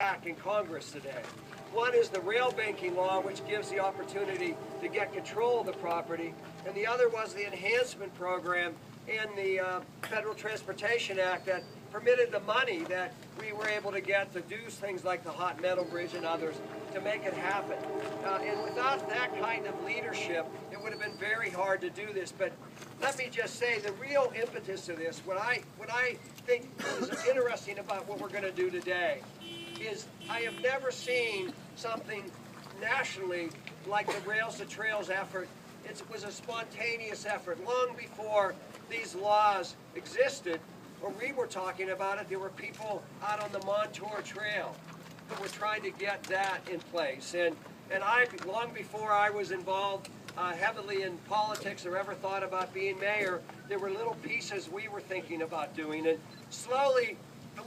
in Congress today. One is the rail banking law, which gives the opportunity to get control of the property, and the other was the enhancement program in the Federal Transportation Act that permitted the money that we were able to get to do things like the Hot Metal Bridge and others to make it happen. And without that kind of leadership, it would have been very hard to do this. But let me just say, the real impetus of this, what I think is interesting about what we're going to do today, is I have never seen something nationally like the Rails to Trails effort. It was a spontaneous effort. Long before these laws existed, or we were talking about it, there were people out on the Montour Trail who were trying to get that in place. And long before I was involved heavily in politics or ever thought about being mayor, there were little pieces we were thinking about doing. And slowly,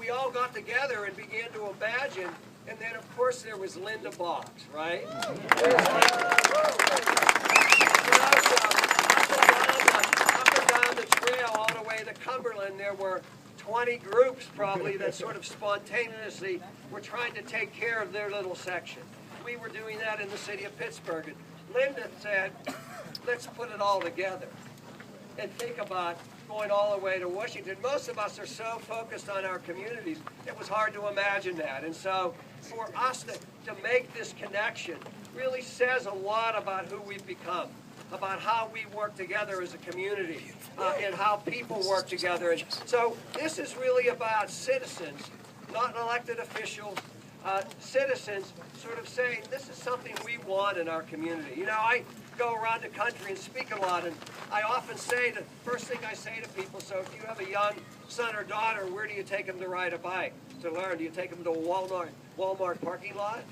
we all got together and began to imagine. And then, of course, there was Linda Boggs, right? Up and down the trail all the way to Cumberland, there were 20 groups probably that sort of spontaneously were trying to take care of their little section. We were doing that in the city of Pittsburgh. And Linda said, let's put it all together and think about going all the way to Washington. Most of us are so focused on our communities, it was hard to imagine that. And so for us to make this connection really says a lot about who we've become, about how we work together as a community, and how people work together. And so this is really about citizens, not elected officials, citizens sort of saying, this is something we want in our community. You know, I go around the country and speak a lot, and I often say, the first thing I say to people, so if you have a young son or daughter, where do you take them to ride a bike to learn? Do you take them to a Walmart parking lot?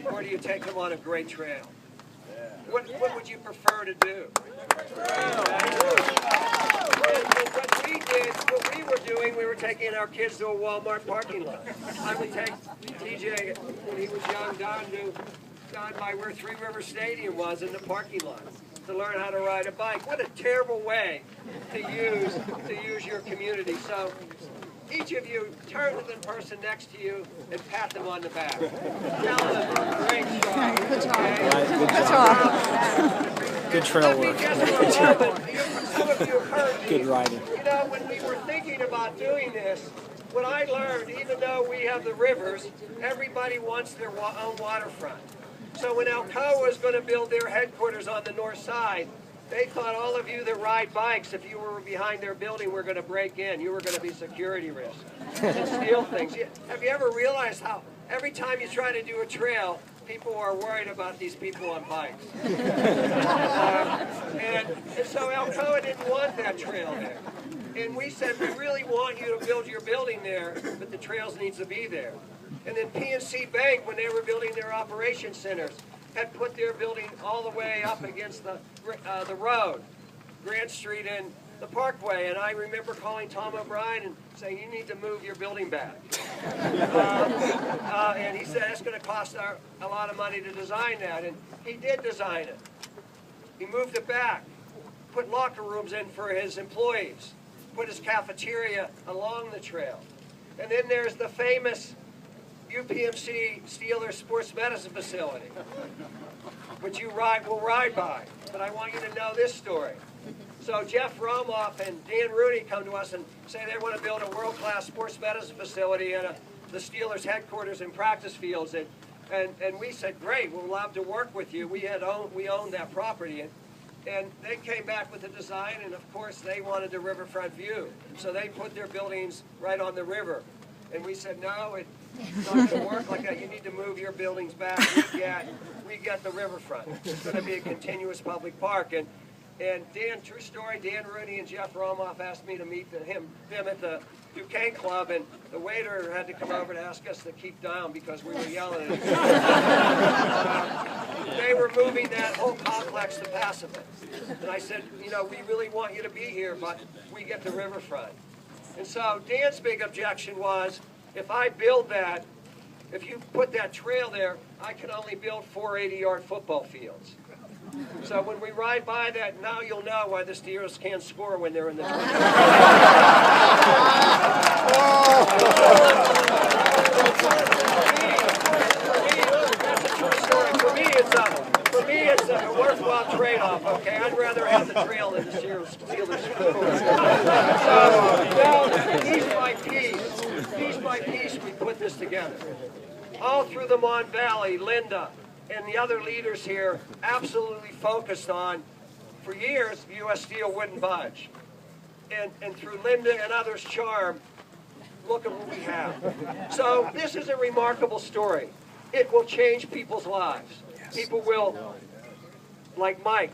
Or do you take them on a great trail? What would you prefer to do? And what we were doing, we were taking our kids to a Walmart parking lot. I would take TJ, when he was young, down by where Three River Stadium was in the parking lot to learn how to ride a bike. What a terrible way to use your community. So each of you turn to the person next to you and pat them on the back. Tell them, great job. Good job. Right, good job. Good trail work. Some of you have heard me. Good riding. You know, when we were thinking about doing this, what I learned, even though we have the rivers, everybody wants their own waterfront. So when Alcoa was going to build their headquarters on the north side, they thought all of you that ride bikes, if you were behind their building, were going to break in. You were going to be security risks and steal things. Have you ever realized how every time you try to do a trail, people are worried about these people on bikes? And so Alcoa didn't want that trail there. And we said, we really want you to build your building there, but the trails needs to be there. And then PNC Bank, when they were building their operation centers, had put their building all the way up against the road, Grant Street and the Parkway. And I remember calling Tom O'Brien and saying, you need to move your building back. And he said, it's going to cost a lot of money to design that. And he did design it. He moved it back, put locker rooms in for his employees, put his cafeteria along the trail. And then there's the famous UPMC Steelers Sports Medicine Facility, which you will ride by. But I want you to know this story. So Jeff Romoff and Dan Rooney come to us and say they want to build a world-class sports medicine facility at the Steelers headquarters and practice fields. And we said, great, we'll love to work with you. We owned that property. And they came back with a design, and of course they wanted the riverfront view. So they put their buildings right on the river. And we said, no, it's not going to work like that. You need to move your buildings back. We get the riverfront. It's going to be a continuous public park. And Dan, true story, Dan Rooney and Jeff Romoff asked me to meet them at the Duquesne Club, and the waiter had to come over to ask us to keep down because we were yelling at him. They were moving that whole complex to Pacific. And I said, you know, we really want you to be here, but we get the riverfront. And so Dan's big objection was, if I build that, if you put that trail there, I can only build 4 80-yard football fields. So when we ride by that, now you'll know why the Steelers can't score when they're in the That's a true story. For me, it's a worthwhile trade-off, okay? I'd rather have the trail than the Steelers score. So, now, piece by piece, we put this together. All through the Mon Valley, Linda and the other leaders here absolutely focused on, for years, U.S. Steel wouldn't budge. And through Linda and others' charm, look at what we have. So this is a remarkable story. It will change people's lives. People will, like Mike,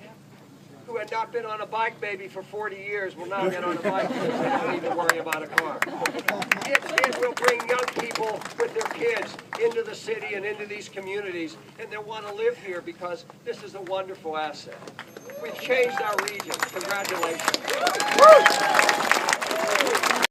who had not been on a bike maybe for 40 years, will now get on a bike because they don't even worry about a car. It will bring young people with their kids into the city and into these communities, and they'll want to live here because this is a wonderful asset. We've changed our region. Congratulations.